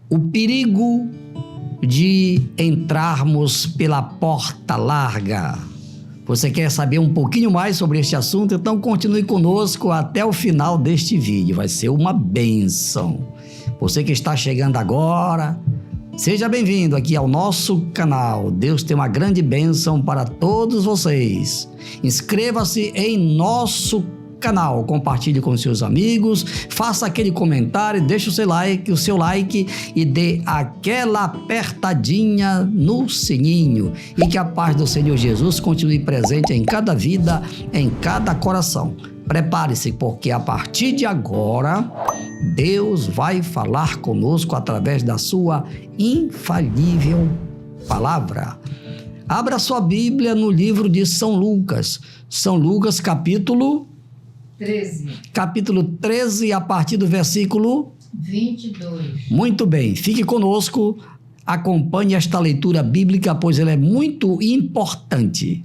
O perigo de entrarmos pela porta larga. Você quer saber um pouquinho mais sobre este assunto? Então continue conosco até o final deste vídeo. Vai ser uma bênção. Você que está chegando agora, seja bem-vindo aqui ao nosso canal. Deus tem uma grande bênção para todos vocês. Inscreva-se em nosso canal, compartilhe com seus amigos, faça aquele comentário, deixe o seu like e dê aquela apertadinha no sininho. E que a paz do Senhor Jesus continue presente em cada vida, em cada coração. Prepare-se, porque a partir de agora, Deus vai falar conosco através da sua infalível palavra. Abra sua Bíblia no livro de São Lucas. São Lucas, capítulo 13, a partir do versículo 22. Muito bem, fique conosco, acompanhe esta leitura bíblica, pois ela é muito importante.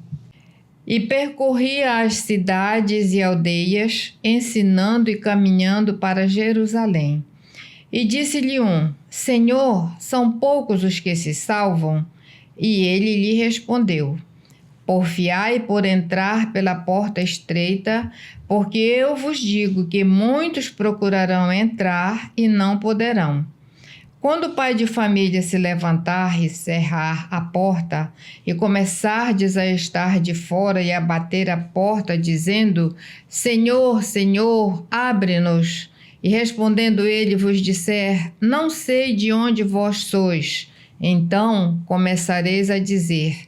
E percorria as cidades e aldeias, ensinando e caminhando para Jerusalém. E disse-lhe um: Senhor, são poucos os que se salvam? E ele lhe respondeu: Porfiai por entrar pela porta estreita, porque eu vos digo que muitos procurarão entrar e não poderão. Quando o pai de família se levantar e cerrar a porta, e começardes a estar de fora e a bater a porta, dizendo: Senhor, Senhor, abre-nos. E respondendo ele vos disser: Não sei de onde vós sois. Então começareis a dizer: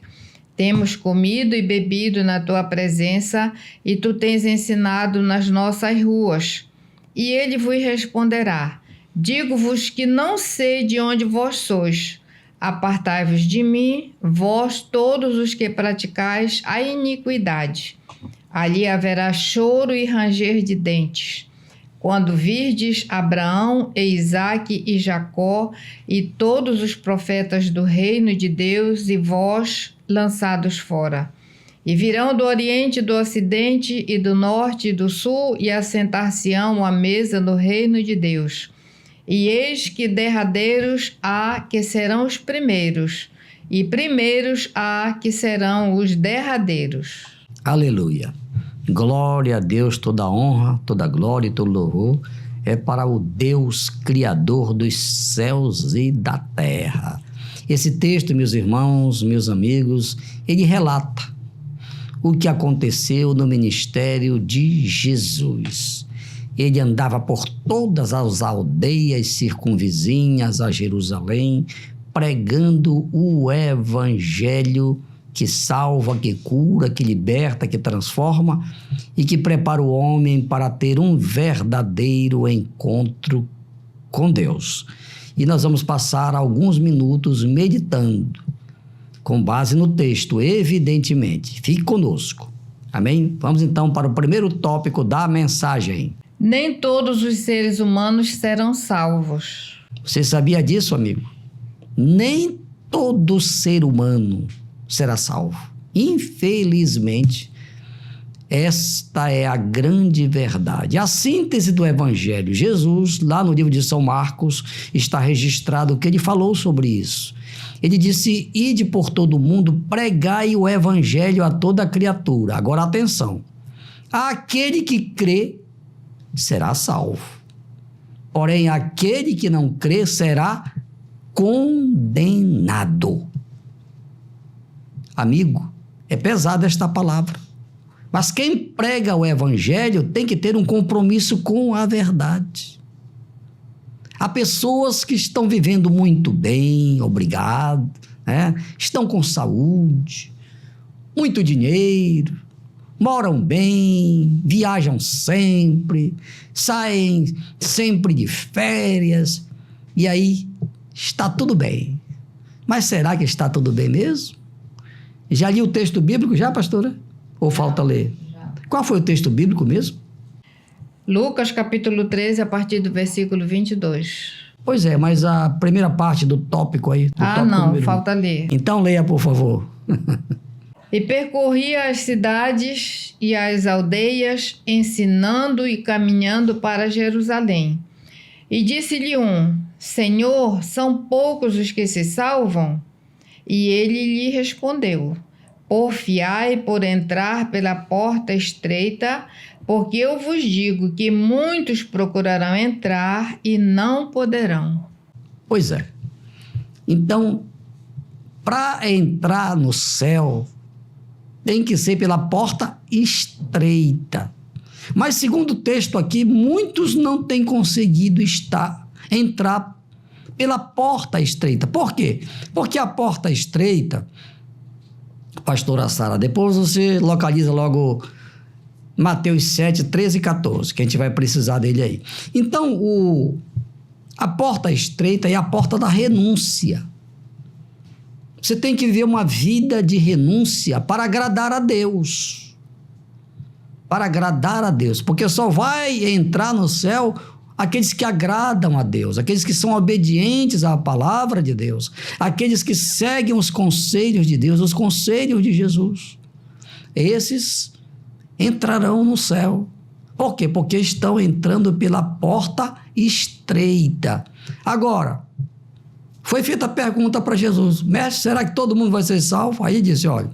Temos comido e bebido na tua presença, e tu tens ensinado nas nossas ruas. E ele vos responderá: Digo-vos que não sei de onde vós sois. Apartai-vos de mim, vós todos os que praticais a iniquidade. Ali haverá choro e ranger de dentes, quando virdes Abraão e Isaque e Jacó e todos os profetas do reino de Deus e vós lançados fora. E virão do oriente, do ocidente e do norte e do sul e assentar-se-ão à mesa no reino de Deus. E eis que derradeiros há que serão os primeiros, e primeiros há que serão os derradeiros. Aleluia. Glória a Deus, toda honra, toda glória e todo louvor é para o Deus Criador dos céus e da terra. Esse texto, meus irmãos, meus amigos, ele relata o que aconteceu no ministério de Jesus. Ele andava por todas as aldeias circunvizinhas a Jerusalém, pregando o evangelho que salva, que cura, que liberta, que transforma e que prepara o homem para ter um verdadeiro encontro com Deus. E nós vamos passar alguns minutos meditando, com base no texto, evidentemente. Fique conosco. Amém? Vamos então para o primeiro tópico da mensagem. Nem todos os seres humanos serão salvos. Você sabia disso, amigo? Nem todo ser humano será salvo. Infelizmente, esta é a grande verdade. A síntese do Evangelho. Jesus, lá no livro de São Marcos, está registrado que ele falou sobre isso. Ele disse: Ide por todo o mundo, pregai o Evangelho a toda criatura. Agora, atenção. Aquele que crê será salvo. Porém, aquele que não crê será condenado. Amigo, é pesada esta palavra. Mas quem prega o evangelho tem que ter um compromisso com a verdade. Há pessoas que estão vivendo muito bem, obrigado, né? Estão com saúde, muito dinheiro, moram bem, viajam sempre, saem sempre de férias, e aí está tudo bem. Mas será que está tudo bem mesmo? Já li o texto bíblico já, pastora? Ou falta ler? Já. Qual foi o texto bíblico mesmo? Lucas capítulo 13, a partir do versículo 22. Pois é, mas a primeira parte do tópico aí. Não, falta ler. Então leia, por favor. E percorria as cidades e as aldeias, ensinando e caminhando para Jerusalém. E disse-lhe um: Senhor, são poucos os que se salvam? E ele lhe respondeu: porfiai por entrar pela porta estreita, porque eu vos digo que muitos procurarão entrar e não poderão. Pois é. Então, para entrar no céu, tem que ser pela porta estreita. Mas, segundo o texto aqui, muitos não têm conseguido entrar pela porta estreita. Por quê? Porque a porta estreita, pastora Sara, depois você localiza logo Mateus 7, 13 e 14, que a gente vai precisar dele aí. Então, a porta estreita é a porta da renúncia. Você tem que viver uma vida de renúncia para agradar a Deus. Para agradar a Deus. Porque só vai entrar no céu aqueles que agradam a Deus, aqueles que são obedientes à palavra de Deus, aqueles que seguem os conselhos de Deus, os conselhos de Jesus. Esses entrarão no céu. Por quê? Porque estão entrando pela porta estreita. Agora, foi feita a pergunta para Jesus: mestre, será que todo mundo vai ser salvo? Aí ele disse: olha,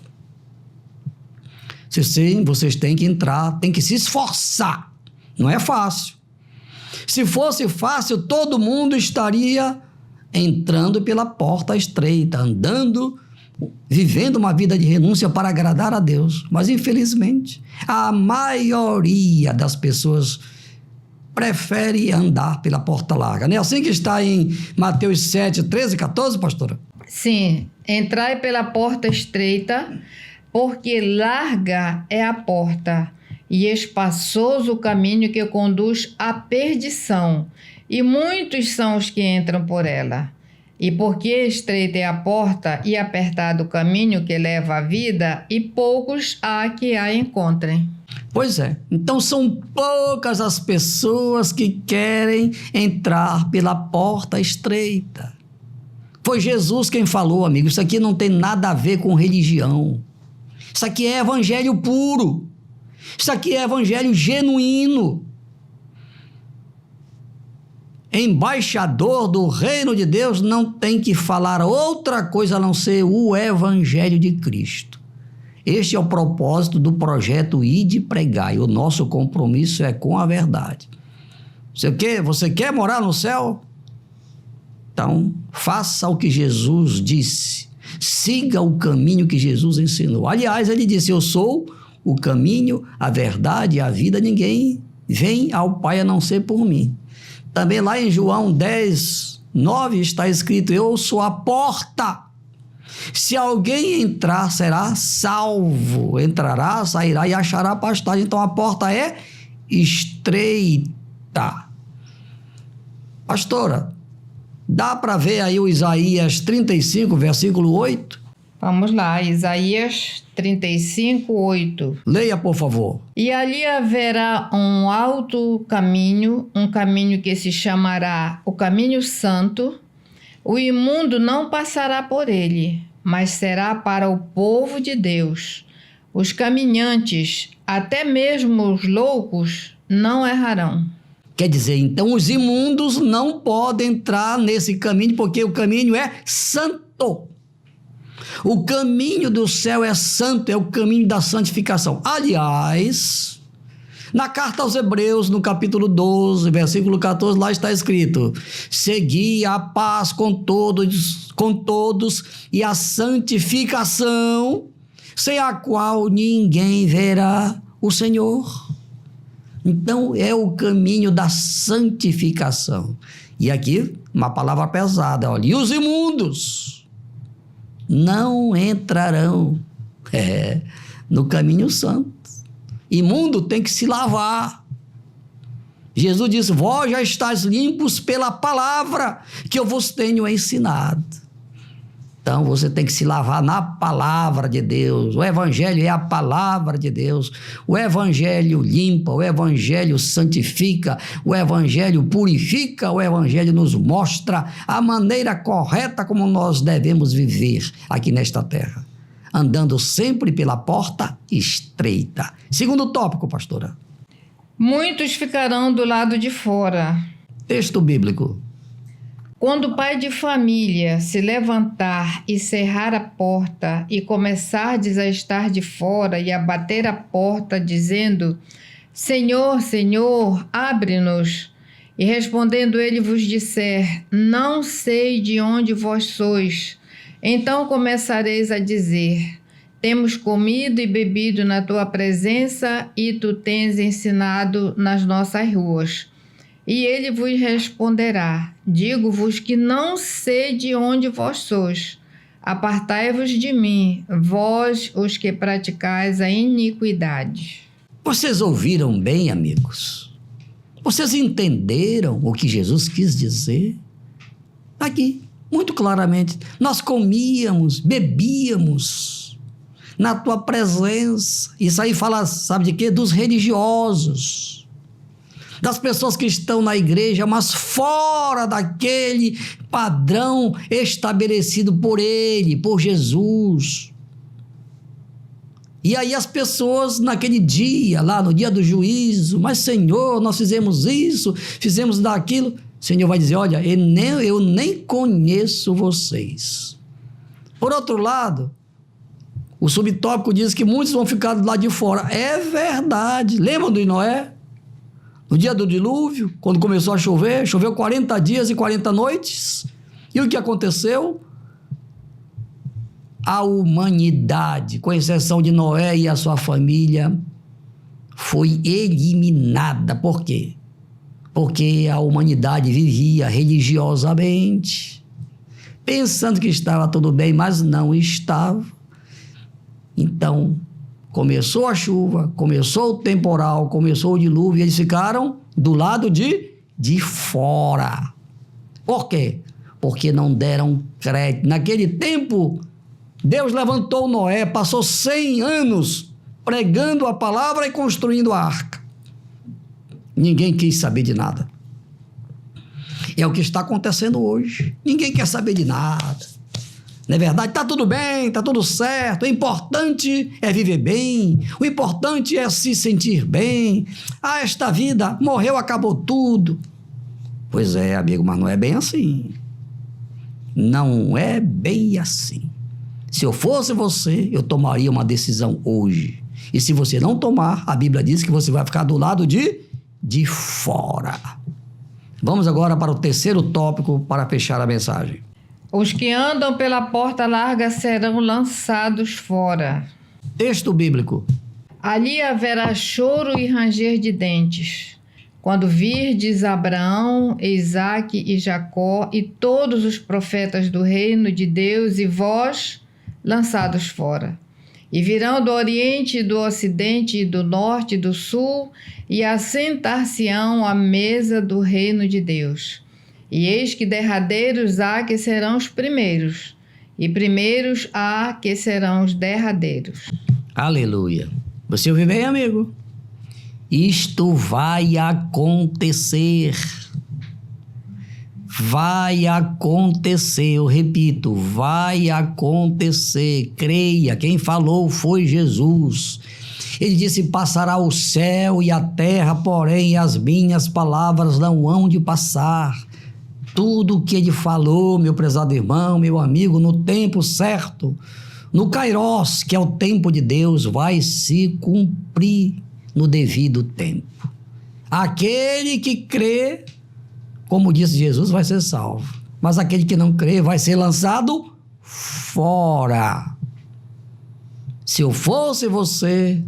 sim, vocês têm que entrar, têm que se esforçar. Não é fácil. Se fosse fácil, todo mundo estaria entrando pela porta estreita, andando, vivendo uma vida de renúncia para agradar a Deus. Mas, infelizmente, a maioria das pessoas prefere andar pela porta larga. Não é assim que está em Mateus 7, 13 e 14, pastora? Sim, entrai pela porta estreita, porque larga é a porta e espaçoso o caminho que conduz à perdição, e muitos são os que entram por ela. E porque estreita é a porta e apertado o caminho que leva à vida, e poucos há que a encontrem. Pois é. Então são poucas as pessoas que querem entrar pela porta estreita. Foi Jesus quem falou, amigo. Isso aqui não tem nada a ver com religião. Isso aqui é evangelho puro. Isso aqui é evangelho genuíno. Embaixador do reino de Deus não tem que falar outra coisa a não ser o evangelho de Cristo. Este é o propósito do projeto Ide Pregai. O nosso compromisso é com a verdade. Você quer morar no céu? Então, faça o que Jesus disse. Siga o caminho que Jesus ensinou. Aliás, ele disse: eu sou o caminho, a verdade e a vida. Ninguém vem ao Pai a não ser por mim. Também lá em João 10, 9 está escrito: eu sou a porta. Se alguém entrar, será salvo. Entrará, sairá e achará pastagem. Então a porta é estreita. Pastora, dá para ver aí o Isaías 35, versículo 8? Vamos lá, Isaías 35, 8. Leia, por favor. E ali haverá um alto caminho, um caminho que se chamará o caminho santo. O imundo não passará por ele, mas será para o povo de Deus. Os caminhantes, até mesmo os loucos, não errarão. Quer dizer, então os imundos não podem entrar nesse caminho, porque o caminho é santo. O caminho do céu é santo, é o caminho da santificação. Aliás, na carta aos Hebreus, no capítulo 12, versículo 14, lá está escrito: segui a paz com todos e a santificação, sem a qual ninguém verá o Senhor. Então, é o caminho da santificação. E aqui, uma palavra pesada, olha: e os imundos não entrarão no caminho santo. Imundo tem que se lavar. Jesus disse: vós já estáis limpos pela palavra que eu vos tenho ensinado. Então você tem que se lavar na palavra de Deus. O evangelho é a palavra de Deus. O evangelho limpa, o evangelho santifica, o evangelho purifica, o evangelho nos mostra a maneira correta como nós devemos viver aqui nesta terra, andando sempre pela porta estreita. Segundo tópico, pastora. Muitos ficarão do lado de fora. Texto bíblico. Quando o pai de família se levantar e cerrar a porta e começardes a estar de fora e a bater a porta, dizendo: Senhor, Senhor, abre-nos. E respondendo ele vos disser: Não sei de onde vós sois. Então começareis a dizer: Temos comido e bebido na tua presença e tu tens ensinado nas nossas ruas. E ele vos responderá: Digo-vos que não sei de onde vós sois. Apartai-vos de mim, vós os que praticais a iniquidade. Vocês ouviram bem, amigos? Vocês entenderam o que Jesus quis dizer? Aqui, muito claramente, nós comíamos, bebíamos na tua presença. Isso aí fala, sabe de quê? Dos religiosos, das pessoas que estão na igreja, mas fora daquele padrão estabelecido por ele, por Jesus. E aí as pessoas naquele dia, lá no dia do juízo: mas Senhor, nós fizemos isso, fizemos daquilo. O Senhor vai dizer: olha, eu nem conheço vocês. Por outro lado, o subtópico diz que muitos vão ficar do lado de fora. É verdade. Lembram de Noé? No dia do dilúvio, quando começou a chover, choveu 40 dias e 40 noites. E o que aconteceu? A humanidade, com exceção de Noé e a sua família, foi eliminada. Por quê? Porque a humanidade vivia religiosamente, pensando que estava tudo bem, mas não estava. Então, começou a chuva, começou o temporal, começou o dilúvio, e eles ficaram do lado de fora. Por quê? Porque não deram crédito. Naquele tempo, Deus levantou Noé, passou 100 anos pregando a palavra e construindo a arca. Ninguém quis saber de nada. É o que está acontecendo hoje. Ninguém quer saber de nada. Não é verdade? Está tudo bem, está tudo certo. O importante é viver bem. O importante é se sentir bem. Ah, esta vida morreu, acabou tudo. Pois é, amigo, mas não é bem assim. Não é bem assim. Se eu fosse você, eu tomaria uma decisão hoje. E se você não tomar, a Bíblia diz que você vai ficar do lado de fora. Vamos agora para o terceiro tópico para fechar a mensagem. Os que andam pela porta larga serão lançados fora. Texto bíblico. Ali haverá choro e ranger de dentes, quando virdes Abraão, Isaque e Jacó e todos os profetas do reino de Deus e vós lançados fora. E virão do oriente, do ocidente, e do norte e do sul, e assentar-se-ão à mesa do reino de Deus. E eis que derradeiros há que serão os primeiros, e primeiros há que serão os derradeiros. Aleluia. Você ouviu bem, amigo? Isto vai acontecer. Vai acontecer, eu repito, vai acontecer. Creia, quem falou foi Jesus. Ele disse: passará o céu e a terra, porém as minhas palavras não hão de passar. Tudo o que ele falou, meu prezado irmão, meu amigo, no tempo certo, no Kairos, que é o tempo de Deus, vai se cumprir no devido tempo. Aquele que crê, como disse Jesus, vai ser salvo. Mas aquele que não crê vai ser lançado fora. Se eu fosse você,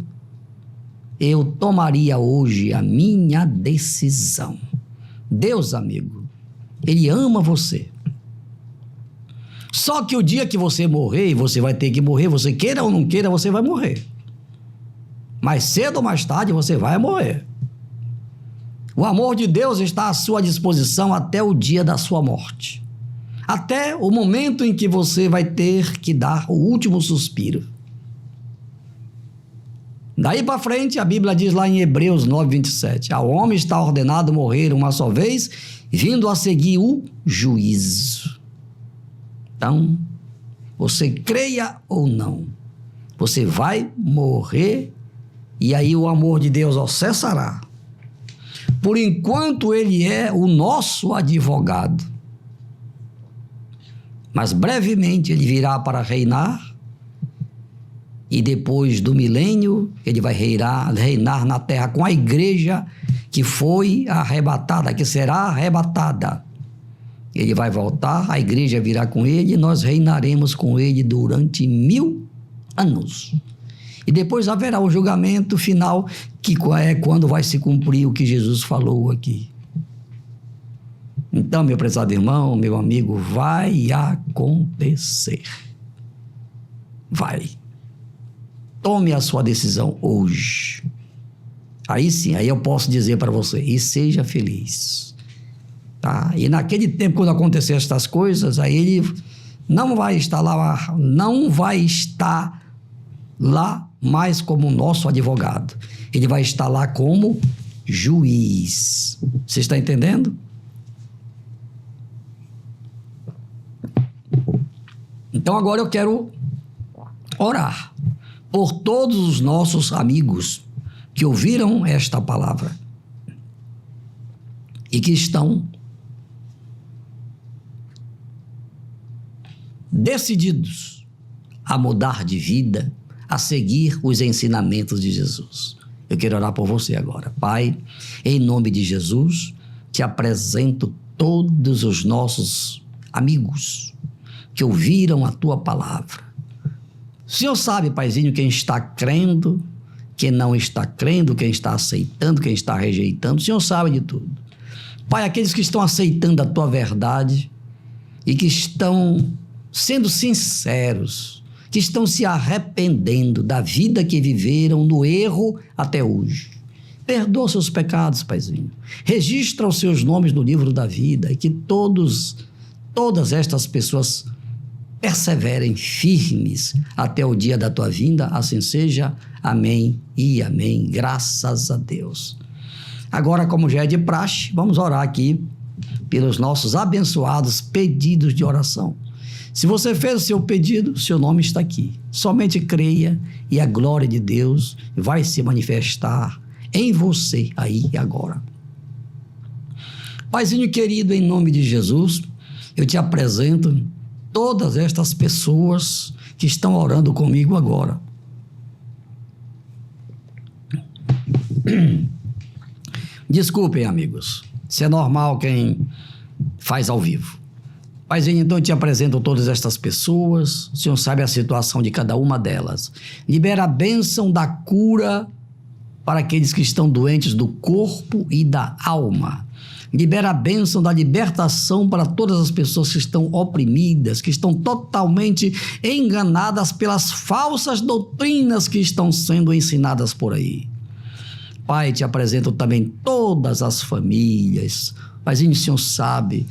eu tomaria hoje a minha decisão. Deus, amigo, Ele ama você. Só que o dia que você morrer, e você vai ter que morrer, você queira ou não queira, você vai morrer. Mais cedo ou mais tarde, você vai morrer. O amor de Deus está à sua disposição até o dia da sua morte. Até o momento em que você vai ter que dar o último suspiro. Daí para frente, a Bíblia diz lá em Hebreus 9:27, ao homem está ordenado morrer uma só vez, vindo a seguir o juízo. Então, você creia ou não, você vai morrer e aí o amor de Deus por enquanto ele é o nosso advogado. mas brevemente ele virá para reinar, e depois do milênio ele vai reinar na terra com a igreja que foi arrebatada, que será arrebatada. Ele vai voltar, a igreja virá com ele e nós reinaremos com ele durante 1000 anos. E depois haverá o julgamento final, que é quando vai se cumprir o que Jesus falou aqui. Então, meu prezado irmão, meu amigo, vai acontecer. Vai. Tome a sua decisão hoje. Aí sim, aí eu posso dizer para você, e seja feliz. Tá? E naquele tempo, quando acontecer estas coisas, aí ele não vai estar lá mais como nosso advogado. Ele vai estar lá como juiz. Você está entendendo? Então agora eu quero orar por todos os nossos amigos que ouviram esta palavra e que estão decididos a mudar de vida, a seguir os ensinamentos de Jesus. Eu quero orar por você agora. Pai, em nome de Jesus, te apresento todos os nossos amigos que ouviram a tua palavra. O Senhor sabe, Paizinho, quem está crendo, quem não está crendo, quem está aceitando, quem está rejeitando. O Senhor sabe de tudo. Pai, aqueles que estão aceitando a tua verdade e que estão sendo sinceros, que estão se arrependendo da vida que viveram no erro até hoje. Perdoa seus pecados, Paizinho. Registra os seus nomes no livro da vida e que todas estas pessoas perseverem firmes até o dia da tua vinda. Assim seja. Amém e amém. Graças a Deus. Agora, como já é de praxe, vamos orar aqui pelos nossos abençoados pedidos de oração. Se você fez o seu pedido, seu nome está aqui. Somente creia e a glória de Deus vai se manifestar em você aí e agora. Paizinho querido, em nome de Jesus, eu te apresento todas estas pessoas que estão orando comigo agora. Desculpem, amigos, isso é normal quem faz ao vivo. Paizinho, então eu te apresento todas estas pessoas, o Senhor sabe a situação de cada uma delas. Libera a bênção da cura para aqueles que estão doentes do corpo e da alma. Libera a bênção da libertação para todas as pessoas que estão oprimidas, que estão totalmente enganadas pelas falsas doutrinas que estão sendo ensinadas por aí. Pai, te apresento também todas as famílias. Paizinho, o Senhor sabe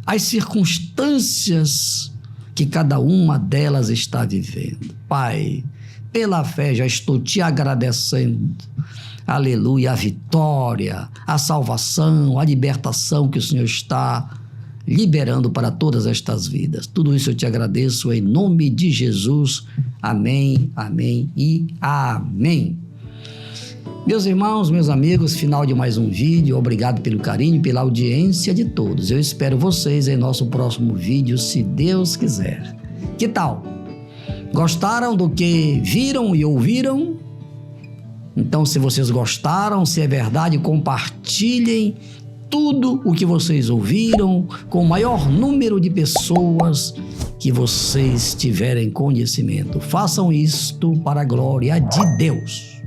as circunstâncias que cada uma delas está vivendo. Pai, pela fé já estou te agradecendo. Aleluia, a vitória, a salvação, a libertação que o Senhor está liberando para todas estas vidas. Tudo isso eu te agradeço em nome de Jesus. Amém, amém e amém. Meus irmãos, meus amigos, final de mais um vídeo. Obrigado pelo carinho e pela audiência de todos. Eu espero vocês em nosso próximo vídeo, se Deus quiser. Que tal? Gostaram do que viram e ouviram? Então, se vocês gostaram, se é verdade, compartilhem tudo o que vocês ouviram com o maior número de pessoas que vocês tiverem conhecimento. Façam isto para a glória de Deus.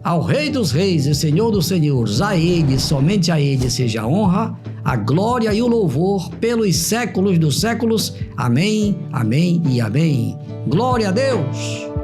Ao Rei dos Reis e Senhor dos Senhores, a Ele, somente a Ele, seja a honra, a glória e o louvor pelos séculos dos séculos. Amém, amém e amém. Glória a Deus!